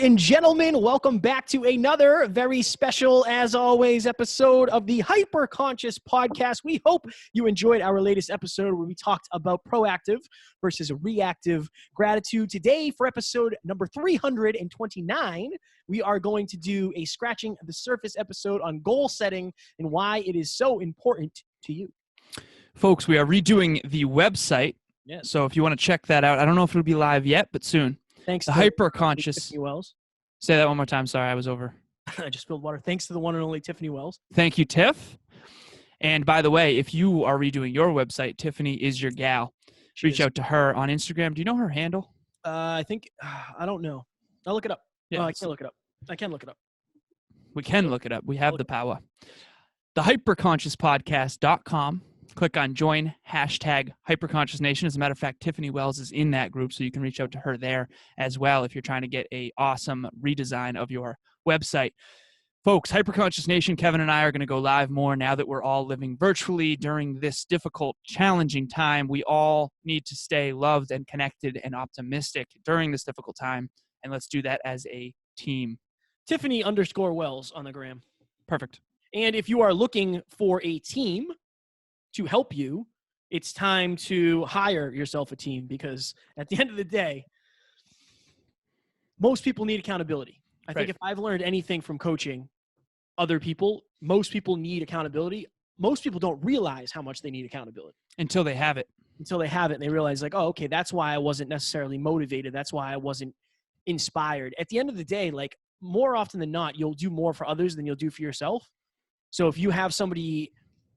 and gentlemen, welcome back to another very special, as always, episode of the Hyper Conscious Podcast. We hope you enjoyed our latest episode where we talked about proactive versus reactive gratitude. Today, for episode number 329, we are going to do a scratching the surface episode on goal setting and why it is so important to you. Folks, we are redoing the website. Yes. So if you want to check that out, I don't know if it'll be live yet, but soon. Thanks the to Hyper Conscious. Tiffany Wells. Say that one more time. Sorry, I was over. I just spilled water. Thanks to the one and only Tiffany Wells. Thank you, Tiff. And by the way, if you are redoing your website, Tiffany is your gal. Reach out to her on Instagram. Do you know her handle? I think, I don't know. I'll look it up. Yeah, no, I can't look it up. I can look it up. We can look it up. We have the power. The hyperconsciouspodcast.com. Click on join, hashtag hyperconsciousnation. As a matter of fact, Tiffany Wells is in that group, so you can reach out to her there as well if you're trying to get an awesome redesign of your website. Folks, Hyperconscious Nation, Kevin and I are going to go live more now that we're all living virtually during this difficult, challenging time. We all need to stay loved and connected and optimistic during this difficult time, and let's do that as a team. Tiffany_Wells on the gram. Perfect. And if you are looking for a team to help you, it's time to hire yourself a team, because at the end of the day, most people need accountability. I think if I've learned anything from coaching other people, most people need accountability. Most people don't realize how much they need accountability. Until they have it. Until they have it and they realize like, oh, okay, that's why I wasn't necessarily motivated. That's why I wasn't inspired. At the end of the day, like more often than not, you'll do more for others than you'll do for yourself. So if you have somebody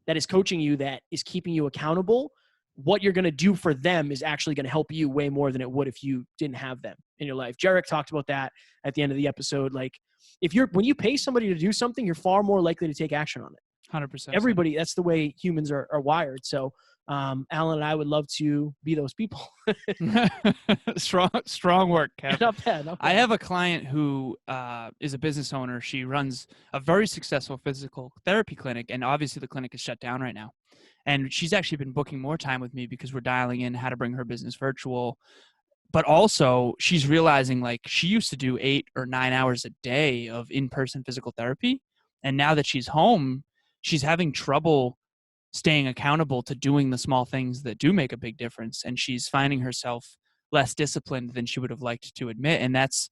that is coaching you, that is keeping you accountable, what you're going to do for them is actually going to help you way more than it would if you didn't have them in your life. Jarek talked about that at the end of the episode. Like when you pay somebody to do something, you're far more likely to take action on it. 100%. Everybody, that's the way humans are wired. So Alan and I would love to be those people. Strong work, Kev. Not bad. I have a client who is a business owner. She runs a very successful physical therapy clinic, and obviously the clinic is shut down right now. And she's actually been booking more time with me because we're dialing in how to bring her business virtual. But also she's realizing like she used to do 8 or 9 hours a day of in-person physical therapy. And now that she's home, she's having trouble staying accountable to doing the small things that do make a big difference. And she's finding herself less disciplined than she would have liked to admit. And that's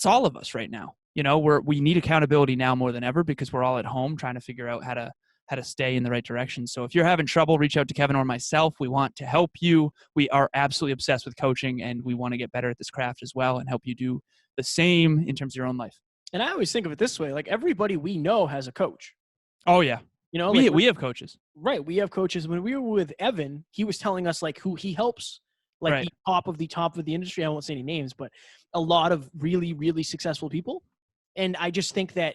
all of us right now. You know, we need accountability now more than ever because we're all at home trying to figure out how to stay in the right direction. So if you're having trouble, reach out to Kevin or myself. We want to help you. We are absolutely obsessed with coaching, and we want to get better at this craft as well and help you do the same in terms of your own life. And I always think of it this way, like everybody we know has a coach. Oh yeah. You know, we have coaches. Right. We have coaches. When we were with Evan, he was telling us like who he helps, like the top of the industry. I won't say any names, but a lot of really, really successful people. And I just think that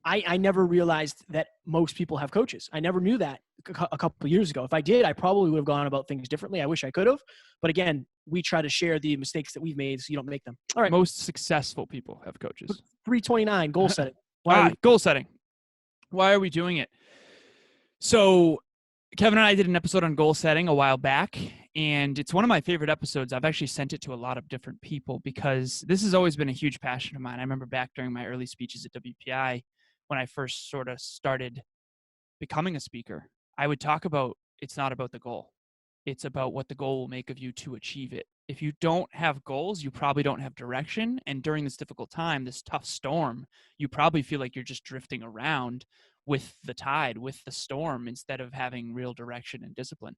I never realized that most people have coaches. I never knew that a couple of years ago. If I did, I probably would have gone about things differently. I wish I could have. But again, we try to share the mistakes that we've made so you don't make them. All right. Most successful people have coaches. 329, goal setting. Goal setting. Why are we doing it? So Kevin and I did an episode on goal setting a while back, and it's one of my favorite episodes. I've actually sent it to a lot of different people because this has always been a huge passion of mine. I remember back during my early speeches at WPI when I first sort of started becoming a speaker, I would talk about it's not about the goal. It's about what the goal will make of you to achieve it. If you don't have goals, you probably don't have direction. And during this difficult time, this tough storm, you probably feel like you're just drifting around with the tide, with the storm, instead of having real direction and discipline.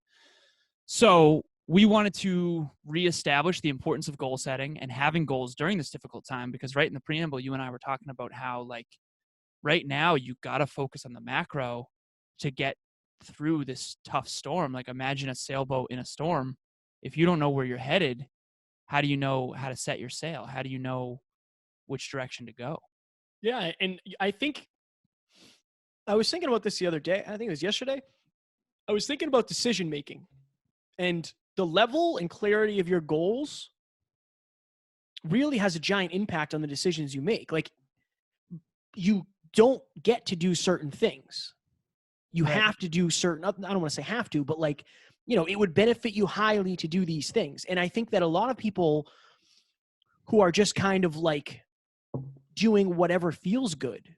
So we wanted to reestablish the importance of goal setting and having goals during this difficult time, because right in the preamble, you and I were talking about how like right now you got to focus on the macro to get through this tough storm. Like imagine a sailboat in a storm. If you don't know where you're headed, how do you know how to set your sail? How do you know which direction to go? Yeah. And I think I was thinking about this the other day. I think it was yesterday. I was thinking about decision making and the level and clarity of your goals really has a giant impact on the decisions you make. Like you don't get to do certain things. You have to do certain, I don't want to say have to, but like, you know, it would benefit you highly to do these things. And I think that a lot of people who are just kind of like doing whatever feels good,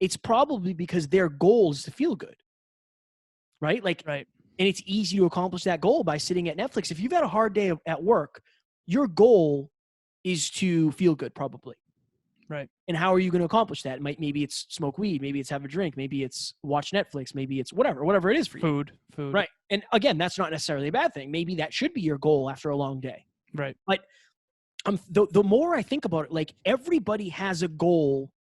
it's probably because their goal is to feel good, right? Like, Right. and it's easy to accomplish that goal by sitting at Netflix. If you've had a hard day at work, your goal is to feel good, probably. Right. And how are you going to accomplish that? Maybe it's smoke weed, maybe it's have a drink, maybe it's watch Netflix, maybe it's whatever it is for you. Food. Right. And again, that's not necessarily a bad thing. Maybe that should be your goal after a long day. Right. But the more I think about it, like everybody has a goal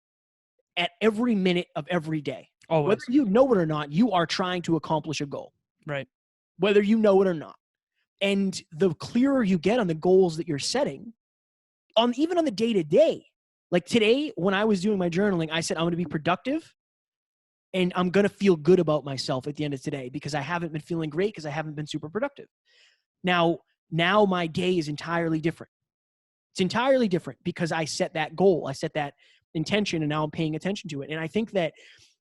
at every minute of every day. Always. Whether you know it or not, you are trying to accomplish a goal. Right. Whether you know it or not. And the clearer you get on the goals that you're setting, even on the day-to-day. Like today, when I was doing my journaling, I said, I'm going to be productive and I'm going to feel good about myself at the end of today because I haven't been feeling great because I haven't been super productive. Now my day is entirely different. It's entirely different because I set that goal. I set that intention and now I'm paying attention to it. And I think that,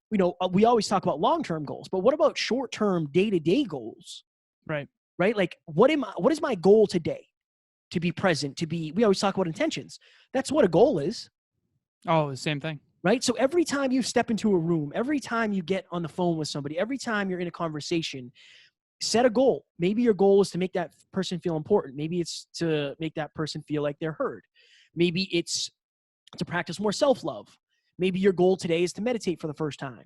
we always talk about long-term goals, but what about short-term day-to-day goals? Right. Right? Like what is my goal today? To be present, we always talk about intentions. That's what a goal is. Oh, the same thing. Right? So every time you step into a room, every time you get on the phone with somebody, every time you're in a conversation, set a goal. Maybe your goal is to make that person feel important. Maybe it's to make that person feel like they're heard. Maybe it's to practice more self-love. Maybe your goal today is to meditate for the first time.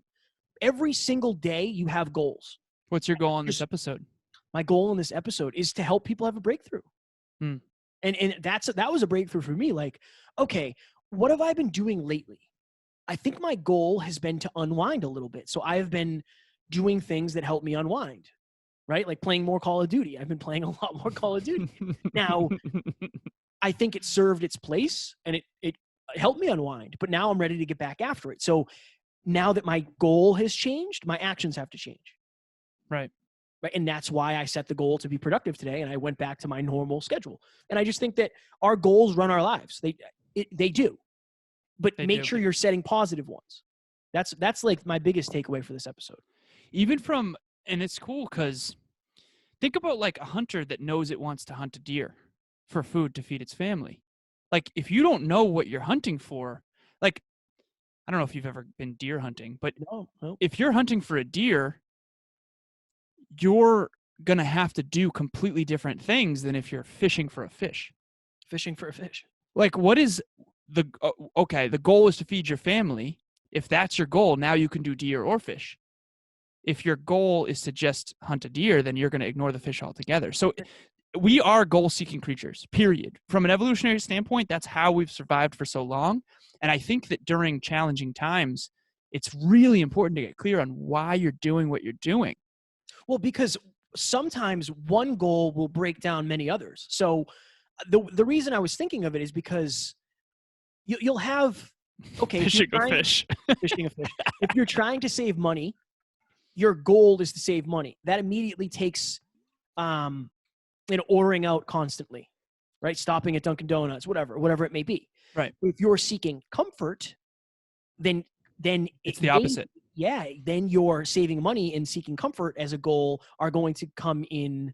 Every single day you have goals. What's your goal on this episode? My goal in this episode is to help people have a breakthrough. And that was a breakthrough for me. Like, okay, what have I been doing lately? I think my goal has been to unwind a little bit. So I have been doing things that help me unwind, right? Like playing more Call of Duty. I've been playing a lot more Call of Duty. Now, I think it served its place and it helped me unwind, but now I'm ready to get back after it. So now that my goal has changed, my actions have to change. Right. Right. And that's why I set the goal to be productive today. And I went back to my normal schedule. And I just think that our goals run our lives. They do. But make sure you're setting positive ones. That's like my biggest takeaway for this episode. And it's cool because think about like a hunter that knows it wants to hunt a deer for food to feed its family. Like if you don't know what you're hunting for, like, I don't know if you've ever been deer hunting, but No. If you're hunting for a deer, you're going to have to do completely different things than if you're fishing for a fish. Fishing for a fish. Like what is the goal is to feed your family. If that's your goal, now you can do deer or fish. If your goal is to just hunt a deer, then you're going to ignore the fish altogether. So we are goal-seeking creatures, period. From an evolutionary standpoint, that's how we've survived for so long. And I think that during challenging times, it's really important to get clear on why you're doing what you're doing. Well, because sometimes one goal will break down many others. So the reason I was thinking of it is because you'll have, fishing a fish. Fishing a fish. If you're trying to save money, your goal is to save money. That immediately takes ordering out constantly, right? Stopping at Dunkin' Donuts, whatever it may be. Right. If you're seeking comfort, then it's the opposite. Yeah, then your saving money and seeking comfort as a goal are going to come in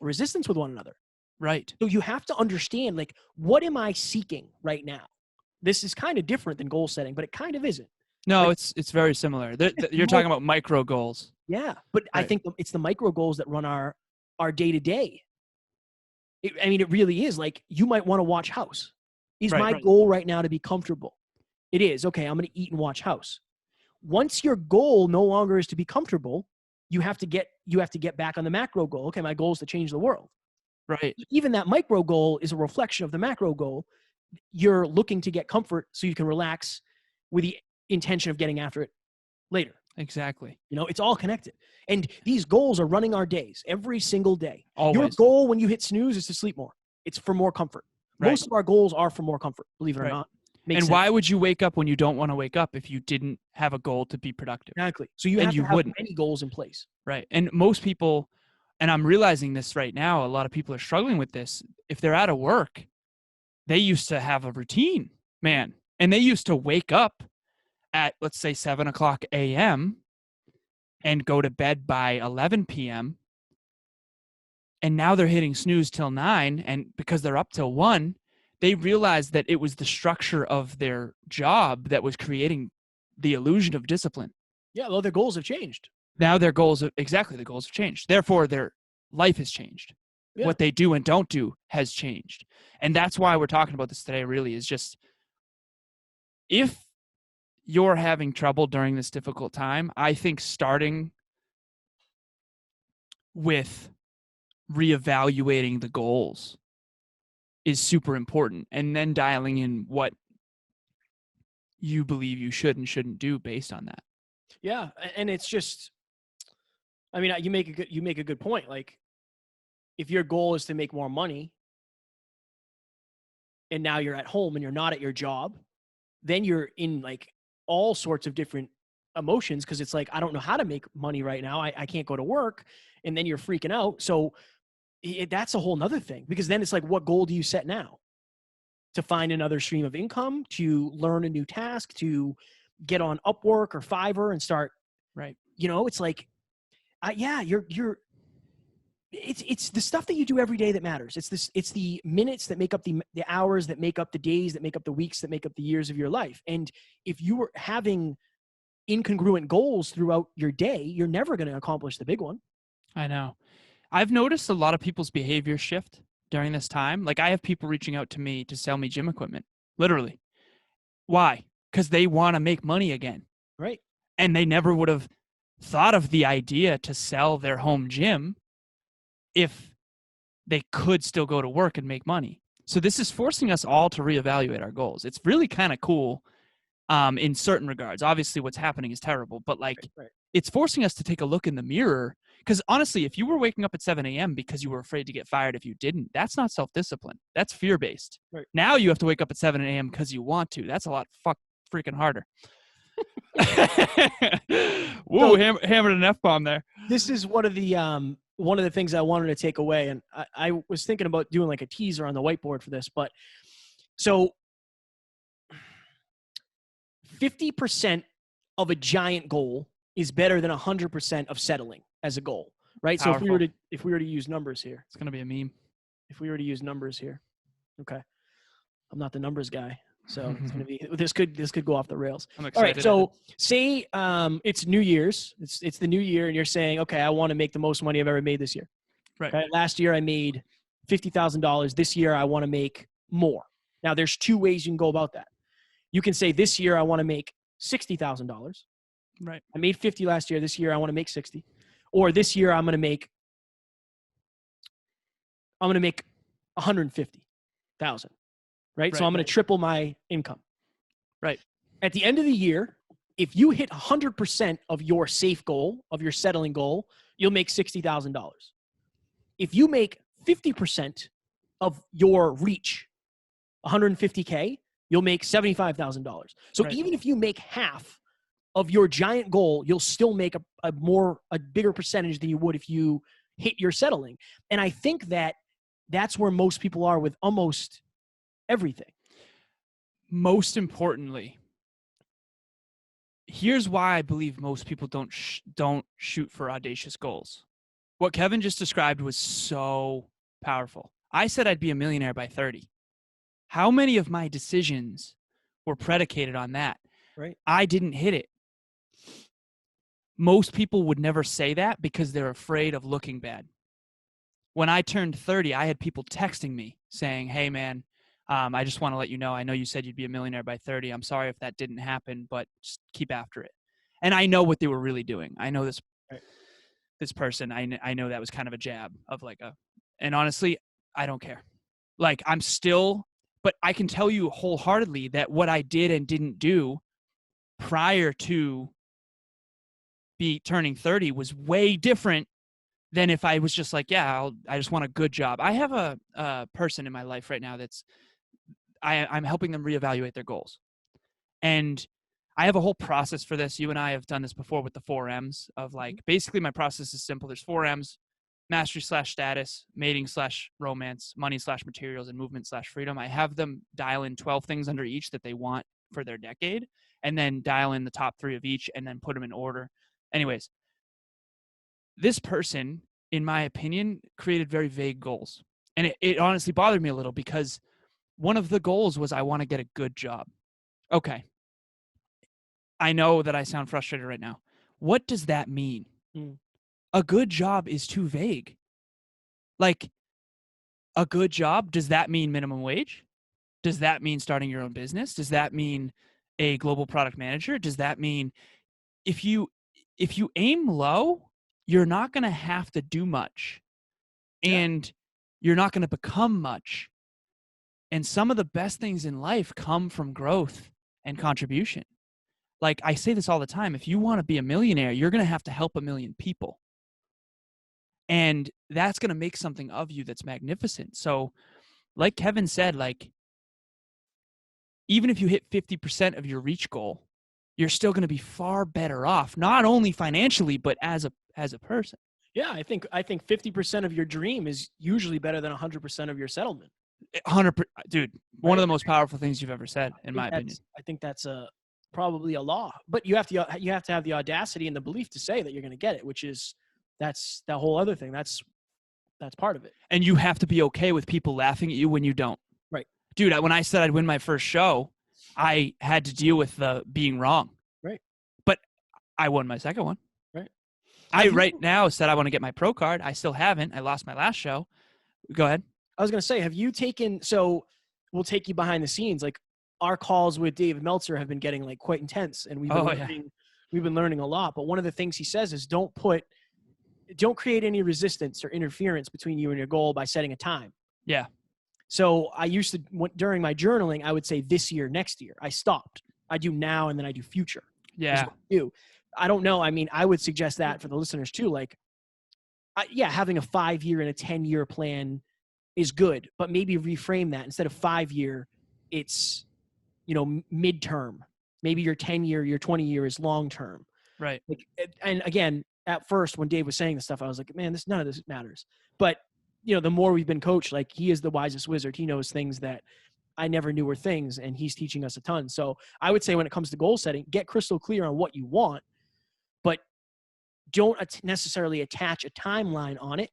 resistance with one another. Right. So you have to understand, like, what am I seeking right now? This is kind of different than goal setting, but it kind of isn't. No, it's very similar. You're talking about micro goals. Yeah, but right. I think it's the micro goals that run our day-to-day. It really is. Like, you might want to watch House. Is my goal right now to be comfortable? It is. Okay, I'm going to eat and watch House. Once your goal no longer is to be comfortable, you have to get back on the macro goal. Okay, my goal is to change the world. Right. Even that micro goal is a reflection of the macro goal. You're looking to get comfort so you can relax with the intention of getting after it later. Exactly. It's all connected. And these goals are running our days every single day. Always. Your goal when you hit snooze is to sleep more. It's for more comfort. Right. Most of our goals are for more comfort, believe it or not. Makes sense. Why would you wake up when you don't want to wake up if you didn't have a goal to be productive? Exactly. So you have to have many goals in place. Right. And most people, and I'm realizing this right now, a lot of people are struggling with this. If they're out of work, they used to have a routine, man. And they used to wake up at, let's say, 7:00 a.m. and go to bed by 11 p.m. And now they're hitting snooze till 9. And because they're up till 1, they realized that it was the structure of their job that was creating the illusion of discipline. Yeah, well, their goals have changed. Now the goals have changed. Therefore, their life has changed. Yeah. What they do and don't do has changed. And that's why we're talking about this today, really, is just if you're having trouble during this difficult time, I think starting with reevaluating the goals is super important, and then dialing in what you believe you should and shouldn't do based on that. Yeah, and it's just, I mean, you make a good point. Like, if your goal is to make more money, and now you're at home and you're not at your job, then you're in like all sorts of different emotions, because it's like, I don't know how to make money right now. I can't go to work, and then you're freaking out. So that's a whole nother thing, because then it's like, what goal do you set now? To find another stream of income, to learn a new task, to get on Upwork or Fiverr and start, right? You know, it's like, yeah, it's the stuff that you do every day that matters. It's the minutes that make up the hours that make up the days, that make up the weeks, that make up the years of your life. And if you were having incongruent goals throughout your day, you're never going to accomplish the big one. I know. I've noticed a lot of people's behavior shift during this time. Like, I have people reaching out to me to sell me gym equipment, literally. Why? Because they want to make money again. Right. And they never would have thought of the idea to sell their home gym if they could still go to work and make money. So this is forcing us all to reevaluate our goals. It's really kind of cool in certain regards. Obviously, what's happening is terrible, but like, right. It's forcing us to take a look in the mirror. Because honestly, if you were waking up at 7 a.m. because you were afraid to get fired if you didn't, that's not self-discipline. That's fear-based. Right. Now you have to wake up at 7 a.m. because you want to. That's a lot freaking harder. Whoa, so, hammered an F-bomb there. This is one of the things I wanted to take away. And I was thinking about doing like a teaser on the whiteboard for this. But so 50% of a giant goal is better than 100% of settling as a goal, right? Powerful. So if we were to use numbers here, it's going to be a meme. If we were to use numbers here, okay, I'm not the numbers guy, so it's going to be this could go off the rails. I'm excited. All right, so say it's New Year's, it's the new year, and you're saying, okay, I want to make the most money I've ever made this year. Right. Okay? Last year I made $50,000. This year I want to make more. Now there's two ways you can go about that. You can say this year I want to make $60,000. Right. I made 50 last year. This year I want to make 60. Or this year I'm going to make 150,000. Right? So I'm going to triple my income. Right. At the end of the year, if you hit 100% of your safe goal, of your settling goal, you'll make $60,000. If you make 50% of your reach, 150K, you'll make $75,000. So right. Even if you make half of your giant goal, you'll still make a bigger percentage than you would if you hit your settling. And I think that's where most people are with almost everything. Most importantly, here's why I believe most people don't shoot for audacious goals. What Kevin just described was so powerful. I said I'd be a millionaire by 30. How many of my decisions were predicated on that? Right. I didn't hit it. Most people would never say that because they're afraid of looking bad. When I turned 30, I had people texting me saying, hey, man, I just want to let you know, I know you said you'd be a millionaire by 30. I'm sorry if that didn't happen, but just keep after it. And I know what they were really doing. I know this person, I know that was kind of a jab of and honestly, I don't care. Like, but I can tell you wholeheartedly that what I did and didn't do prior to turning 30 was way different than if I was just like, I just want a good job. I have a person in my life right now I'm helping them reevaluate their goals. And I have a whole process for this. You and I have done this before with the 4 M's of basically my process is simple. There's 4 M's: mastery/status, mating/romance, money/materials, and movement/freedom. I have them dial in 12 things under each that they want for their decade, and then dial in the top 3 of each and then put them in order. Anyways, this person, in my opinion, created very vague goals. And it honestly bothered me a little because one of the goals was I want to get a good job. Okay. I know that I sound frustrated right now. What does that mean? Mm. A good job is too vague. Like, a good job, does that mean minimum wage? Does that mean starting your own business? Does that mean a global product manager? Does that mean if you aim low, you're not going to have to do much, and you're not going to become much. And some of the best things in life come from growth and contribution. Like, I say this all the time, if you want to be a millionaire, you're going to have to help a million people. And that's going to make something of you that's magnificent. So, like Kevin said, like, even if you hit 50% of your reach goal, you're still going to be far better off, not only financially, but as a person. Yeah, I think 50% of your dream is usually better than 100% of your settlement. 100%, dude. One of the most powerful things you've ever said, in my opinion. I think that's probably a law, but you have to have the audacity and the belief to say that you're going to get it, which is that's that whole other thing. That's part of it. And you have to be okay with people laughing at you when you don't. Right. Dude, when I said I'd win my first show, I had to deal with the being wrong. Right. But I won my second one. Right. I right now said I want to get my pro card. I still haven't. I lost my last show. Go ahead. I was going to say, have you taken, so we'll take you behind the scenes. Like, our calls with David Meltzer have been getting like quite intense, and we've been learning a lot. But one of the things he says is don't create any resistance or interference between you and your goal by setting a time. Yeah. So I used to, during my journaling, I would say this year, next year. I stopped. I do now, and then I do future. Yeah. I don't know. I mean, I would suggest that for the listeners too. Like, having a 5-year and a 10-year plan is good, but maybe reframe that. Instead of 5-year, it's, midterm. Maybe your 10-year, your 20-year is long-term. Right. Like, and again, at first when Dave was saying this stuff, I was like, man, none of this matters. But, the more we've been coached, like, he is the wisest wizard. He knows things that I never knew were things, and he's teaching us a ton. So I would say when it comes to goal setting, get crystal clear on what you want, but don't necessarily attach a timeline on it,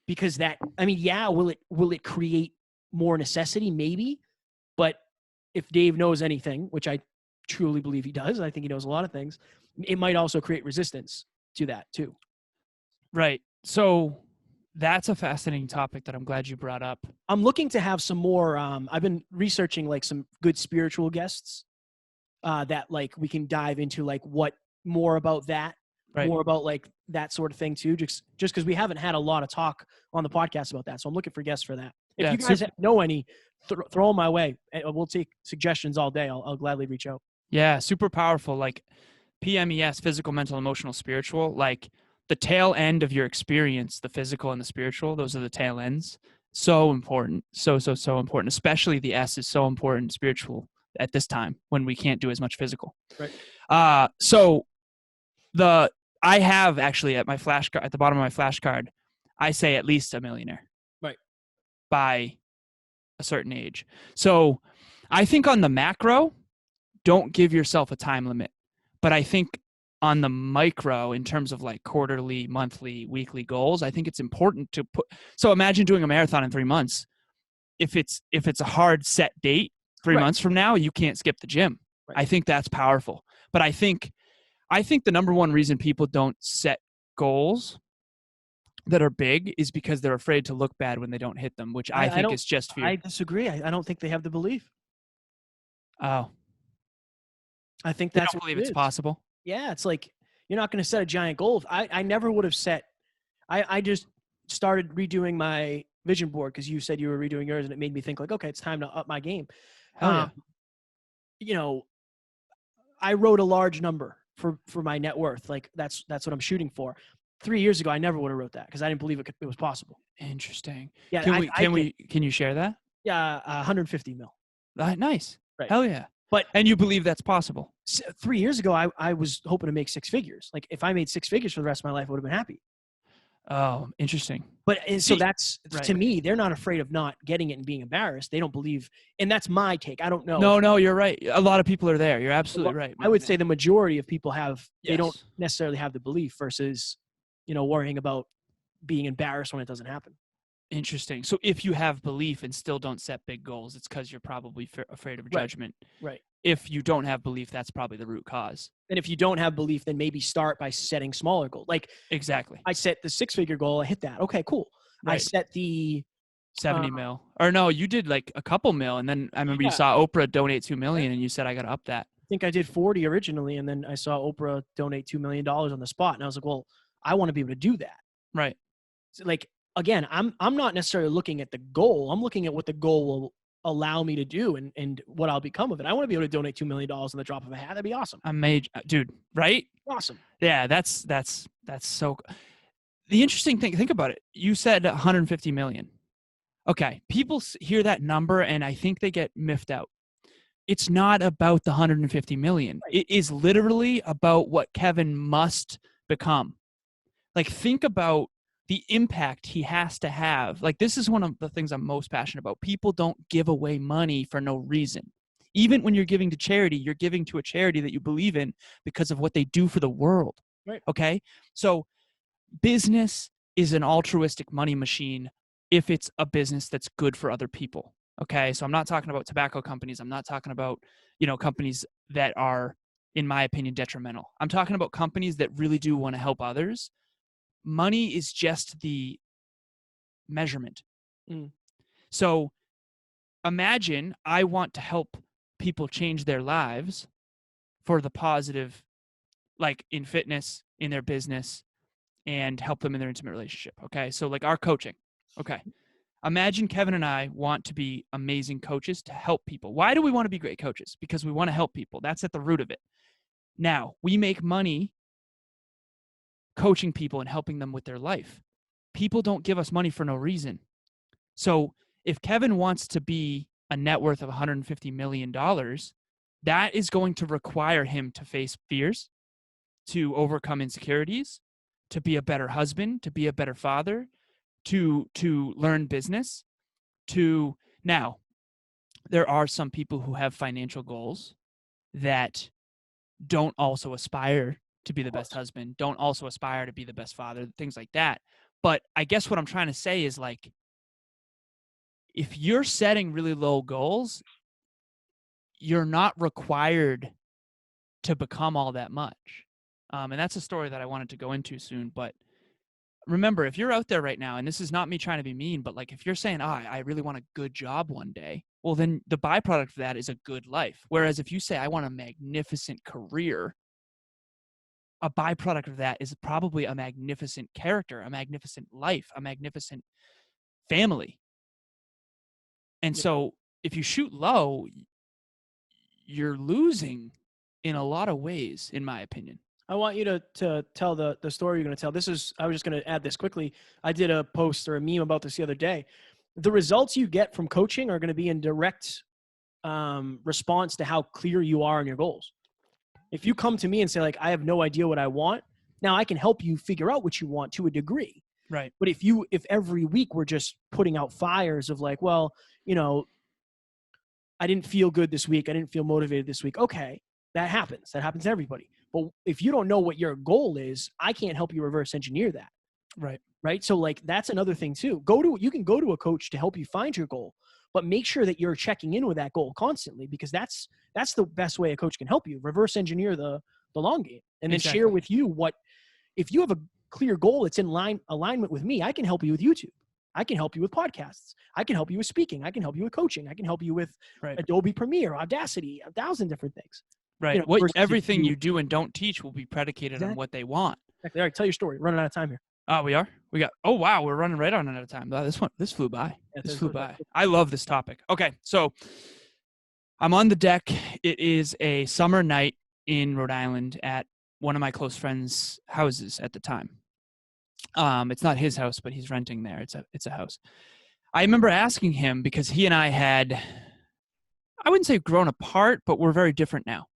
because will it create more necessity? Maybe. But if Dave knows anything, which I truly believe he does, I think he knows a lot of things, it might also create resistance to that too. Right. So that's a fascinating topic that I'm glad you brought up. I'm looking to have some more, I've been researching like some good spiritual guests that like we can dive into, like what more about that, right, more about like that sort of thing too, just because we haven't had a lot of talk on the podcast about that. So I'm looking for guests for that. If you guys know any, throw them my way. We'll take suggestions all day. I'll gladly reach out. Yeah, super powerful. Like PMES, physical, mental, emotional, spiritual, like the tail end of your experience, the physical and the spiritual, those are the tail ends. So important. So important. Especially the S is so important, spiritual, at this time when we can't do as much physical. Right. So I have actually at my flashcard, at the bottom of my flashcard, I say at least a millionaire. Right. By a certain age. So I think on the macro, don't give yourself a time limit. But I think on the micro, in terms of like quarterly, monthly, weekly goals, I think it's important to put. So imagine doing a marathon in 3 months. If it's a hard set date, 3 months from now, you can't skip the gym. Right. I think that's powerful. But I think the number one reason people don't set goals that are big is because they're afraid to look bad when they don't hit them, which I think is just fear. I disagree. I don't think they have the belief. Oh. I think they don't believe it's possible. Yeah, it's like you're not going to set a giant goal. I never would have set. I just started redoing my vision board because you said you were redoing yours, and it made me think like, okay, it's time to up my game. Hell yeah. I wrote a large number for my net worth. Like that's what I'm shooting for. 3 years ago, I never would have wrote that because I didn't believe it was possible. Interesting. Yeah. Can you share that? Yeah. 150 mil. Nice. Right. Hell yeah. And you believe that's possible? 3 years ago, I was hoping to make 6 figures. Like if I made 6 figures for the rest of my life, I would have been happy. Oh, interesting. But so that's to me, they're not afraid of not getting it and being embarrassed. They don't believe, and that's my take. I don't know. No, you're right. A lot of people are there. You're absolutely right. I would say the majority of people they don't necessarily have the belief versus, worrying about being embarrassed when it doesn't happen. Interesting. So if you have belief and still don't set big goals, it's because you're probably afraid of Right. judgment. Right. If you don't have belief, that's probably the root cause. And if you don't have belief, then maybe start by setting smaller goals. Like Exactly. I set the 6-figure goal. I hit that. Okay, cool. I Right. set the 70 mil. Or no, you did like a couple mil. And then I remember you saw Oprah donate 2 million and you said, I got to up that. I think I did 40 originally. And then I saw Oprah donate $2 million on the spot. And I was like, well, I want to be able to do that. Right. So like, again, I'm not necessarily looking at the goal. I'm looking at what the goal will allow me to do and what I'll become of it. I want to be able to donate $2 million on the drop of a hat. That'd be awesome. Dude, right? Awesome. Yeah, that's so. The interesting thing, think about it. You said 150 million. Okay, people hear that number and I think they get miffed out. It's not about the 150 million. Right. It is literally about what Kevin must become. Like, think about the impact he has to have. Like, this is one of the things I'm most passionate about. People don't give away money for no reason. Even when you're giving to charity, you're giving to a charity that you believe in because of what they do for the world. Right. Okay? So business is an altruistic money machine if it's a business that's good for other people. Okay? So I'm not talking about tobacco companies. I'm not talking about, companies that are, in my opinion, detrimental. I'm talking about companies that really do want to help others. Money is just the measurement. So imagine I want to help people change their lives for the positive, like in fitness, in their business, and help them in their intimate relationship. Okay. So like our coaching. Okay. Imagine Kevin and I want to be amazing coaches to help people. Why do we want to be great coaches? Because we want to help people. That's at the root of it. Now, we make money coaching people and helping them with their life. People don't give us money for no reason. So if Kevin wants to be a net worth of $150 million, that is going to require him to face fears, to overcome insecurities, to be a better husband, to be a better father, to learn business, now, there are some people who have financial goals that don't also aspire to be the best husband, don't also aspire to be the best father, things like that. But I guess what I'm trying to say is, like, if you're setting really low goals, you're not required to become all that much. And that's a story that I wanted to go into soon. But remember, if you're out there right now, and this is not me trying to be mean, but like if you're saying, I really want a good job one day, well, then the byproduct of that is a good life. Whereas if you say, I want a magnificent career, a byproduct of that is probably a magnificent character, a magnificent life, a magnificent family. And so if you shoot low, you're losing in a lot of ways, in my opinion. I want you to tell the story you're going to tell. I was just going to add this quickly. I did a post or a meme about this the other day. The results you get from coaching are going to be in direct response to how clear you are on your goals. If you come to me and say, like, I have no idea what I want, now I can help you figure out what you want to a degree. Right. But if every week we're just putting out fires of like, well, I didn't feel good this week, I didn't feel motivated this week. Okay, that happens. That happens to everybody. But if you don't know what your goal is, I can't help you reverse engineer that. Right. Right. So like, that's another thing too. You can go to a coach to help you find your goal, but make sure that you're checking in with that goal constantly, because that's the best way a coach can help you reverse engineer the long game, and then share with you if you have a clear goal, it's in alignment with me. I can help you with YouTube. I can help you with podcasts. I can help you with speaking. I can help you with coaching. I can help you with Adobe Premiere, Audacity, 1,000 different things. Right. Everything you do and don't teach will be predicated on what they want. Exactly. All right, tell your story. Running out of time here. We are? Oh, wow. We're running right on out of time. This flew by. This flew by. I love this topic. Okay. So I'm on the deck. It is a summer night in Rhode Island at one of my close friends' houses at the time. It's not his house, but he's renting there. It's a house. I remember asking him, because he and I had, I wouldn't say grown apart, but we're very different now.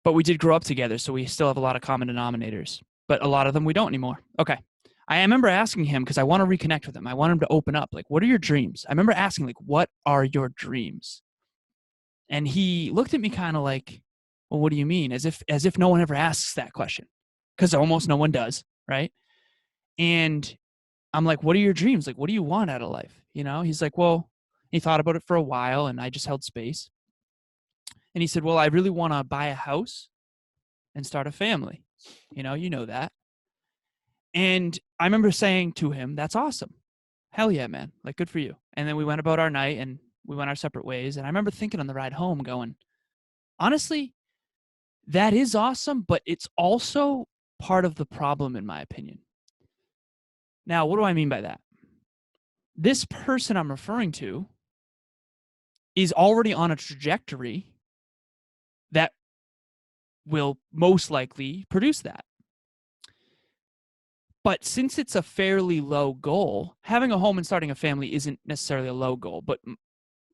But we did grow up together, so we still have a lot of common denominators. But a lot of them we don't anymore. Okay. I remember asking him, because I want to reconnect with him. I want him to open up. Like, what are your dreams? I remember asking, like, what are your dreams? And he looked at me kind of like, well, what do you mean? As if no one ever asks that question, because almost no one does, right? And I'm like, what are your dreams? Like, what do you want out of life? You know, he's like, well, he thought about it for a while, and I just held space. And he said, well, I really want to buy a house and start a family. You know that. And I remember saying to him, that's awesome. Hell yeah, man. Like, good for you. And then we went about our night and we went our separate ways. And I remember thinking on the ride home, going, honestly, that is awesome, but it's also part of the problem, in my opinion. Now, what do I mean by that? This person I'm referring to is already on a trajectory that will most likely produce that. But since it's a fairly low goal, having a home and starting a family isn't necessarily a low goal. But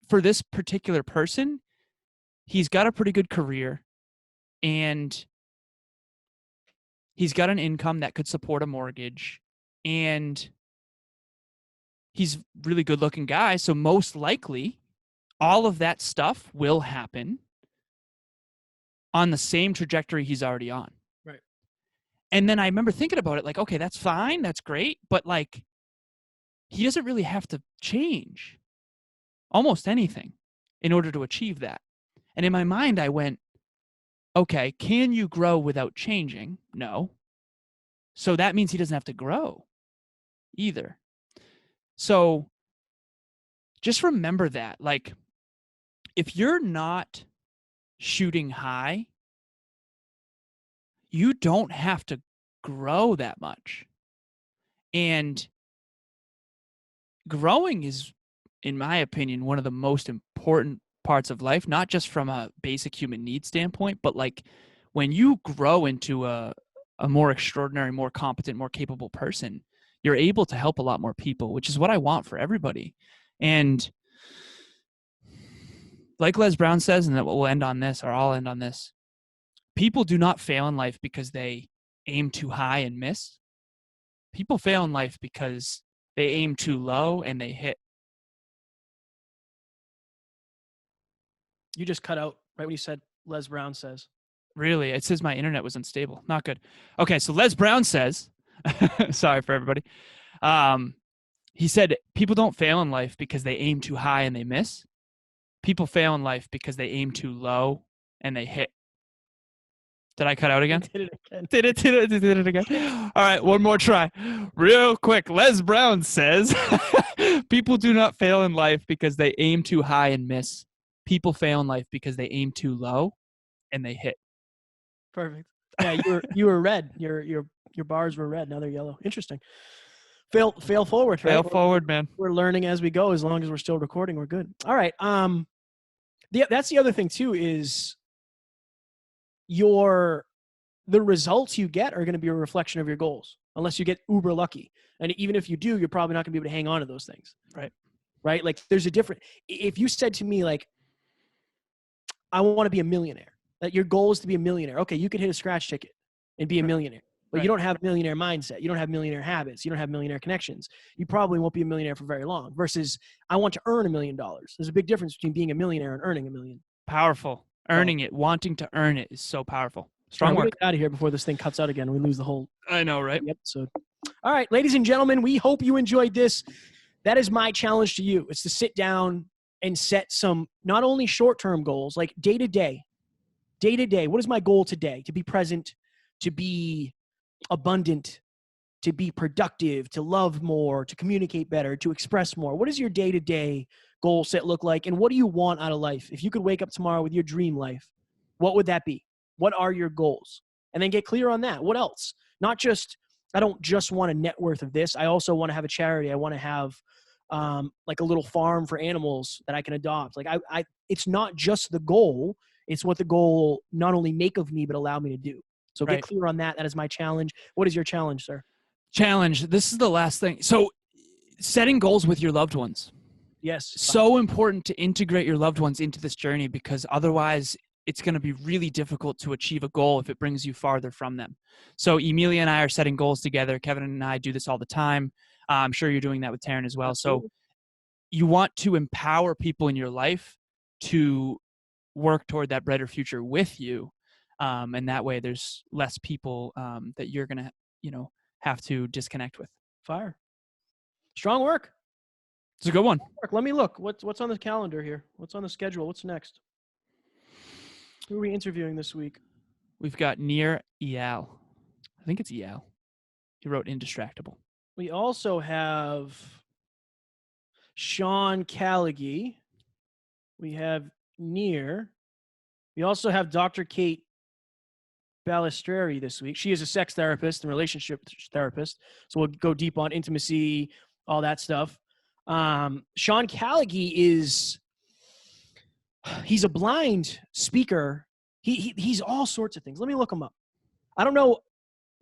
for this particular person, he's got a pretty good career and he's got an income that could support a mortgage, and he's a really good looking guy. So most likely all of that stuff will happen on the same trajectory he's already on. Right. And then I remember thinking about it like, okay, that's fine. That's great. But like, he doesn't really have to change almost anything in order to achieve that. And in my mind, I went, okay, can you grow without changing? No. So that means he doesn't have to grow either. So just remember that. Like, if you're not shooting high, you don't have to grow that much. And growing is, in my opinion, one of the most important parts of life, not just from a basic human need standpoint, but like when you grow into a more extraordinary, more competent, more capable person, you're able to help a lot more people, which is what I want for everybody. And like Les Brown says, and that we'll end on this, or I'll end on this, people do not fail in life because they aim too high and miss. People fail in life because they aim too low and they hit. You just cut out right when you said Les Brown says. Really? It says my internet was unstable. Not good. Okay, so Les Brown says, sorry for everybody. He said, people don't fail in life because they aim too high and they miss. People fail in life because they aim too low and they hit. Did I cut out again? Did it again. Did it again. All right, one more try. Real quick. Les Brown says, people do not fail in life because they aim too high and miss. People fail in life because they aim too low and they hit. Perfect. Yeah, you were red. Your bars were red. Now they're yellow. Interesting. Fail forward. Right? Fail forward, man. We're learning as we go. As long as we're still recording, we're good. All right. That's the other thing too, is the results you get are going to be a reflection of your goals, unless you get uber lucky. And even if you do, you're probably not going to be able to hang on to those things. Right. Like there's a different, if you said to me, like, I want to be a millionaire, that your goal is to be a millionaire. Okay. You could hit a scratch ticket and be a millionaire, but you don't have millionaire mindset. You don't have millionaire habits. You don't have millionaire connections. You probably won't be a millionaire for very long, versus I want to earn $1 million. There's a big difference between being a millionaire and earning $1 million. Powerful. Earning it, wanting to earn it is so powerful. Strong work. Get out of here before this thing cuts out again. We lose the whole. I know, right? Episode. All right, ladies and gentlemen, we hope you enjoyed this. That is my challenge to you. It's to sit down and set some not only short-term goals, like day to day. What is my goal today? To be present, to be abundant, to be productive, to love more, to communicate better, to express more. What does your day-to-day goal set look like? And what do you want out of life? If you could wake up tomorrow with your dream life, what would that be? What are your goals? And then get clear on that. What else? Not just, I don't just want a net worth of this. I also want to have a charity. I want to have like a little farm for animals that I can adopt. Like it's not just the goal. It's what the goal not only make of me, but allow me to do. So get clear on that. That is my challenge. What is your challenge, sir? Challenge. This is the last thing. So setting goals with your loved ones. Yes. So important to integrate your loved ones into this journey, because otherwise it's going to be really difficult to achieve a goal if it brings you farther from them. So Emilia and I are setting goals together. Kevin and I do this all the time. I'm sure you're doing that with Taryn as well. Absolutely. So you want to empower people in your life to work toward that brighter future with you. And that way there's less people that you're going to, have to disconnect with. Fire. Strong work. It's a good one. Let me look. What's on the calendar here? What's on the schedule? What's next? Who are we interviewing this week? We've got Nir Eyal. I think it's Eyal. He wrote Indistractable. We also have Sean Callaghy. We have Nir. We also have Dr. Kate Balistreri this week. She is a sex therapist and relationship therapist. So we'll go deep on intimacy, all that stuff. Sean Callaghy he's a blind speaker. He's all sorts of things. Let me look him up. I don't know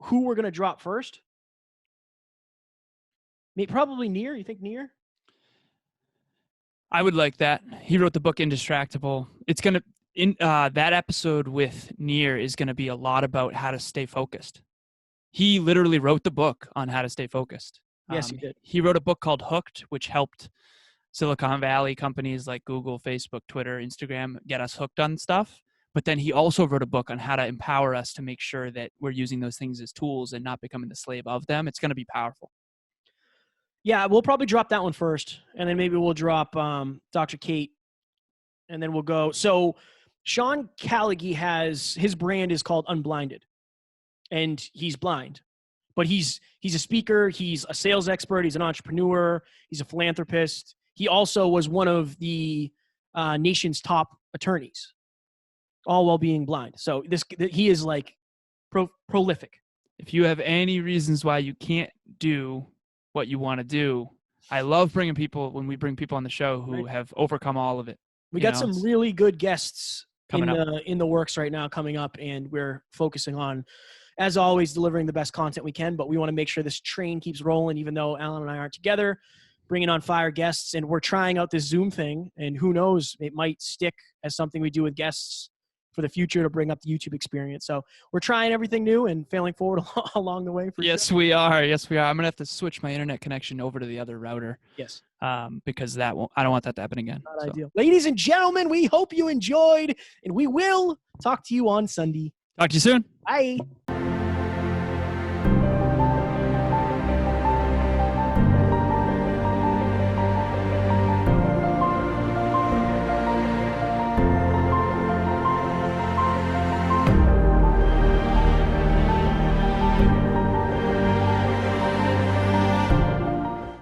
who we're going to drop first. Probably Nir. You think Nir? I would like that. He wrote the book Indistractable. It's going to, that episode with Nir is going to be a lot about how to stay focused. He literally wrote the book on how to stay focused. Yes, he did. He wrote a book called Hooked, which helped Silicon Valley companies like Google, Facebook, Twitter, Instagram get us hooked on stuff. But then he also wrote a book on how to empower us to make sure that we're using those things as tools and not becoming the slave of them. It's going to be powerful. Yeah, we'll probably drop that one first, and then maybe we'll drop Dr. Kate, and then we'll go. So Sean Callaghy his brand is called Unblinded, and he's blind. But he's a speaker, he's a sales expert, he's an entrepreneur, he's a philanthropist. He also was one of the nation's top attorneys, all while being blind. So he is like prolific. If you have any reasons why you can't do what you want to do, I love when we bring people on the show who have overcome all of it. We got some really good guests in the works right now coming up, and we're focusing on, as always, delivering the best content we can, but we want to make sure this train keeps rolling, even though Alan and I aren't together, bringing on fire guests, and we're trying out this Zoom thing, and who knows, it might stick as something we do with guests for the future to bring up the YouTube experience. So we're trying everything new and failing forward along the way. Yes, we are. Yes, we are. I'm going to have to switch my internet connection over to the other router. Yes. Because I don't want that to happen again. Not ideal. Ladies and gentlemen, we hope you enjoyed, and we will talk to you on Sunday. Talk to you soon. Bye.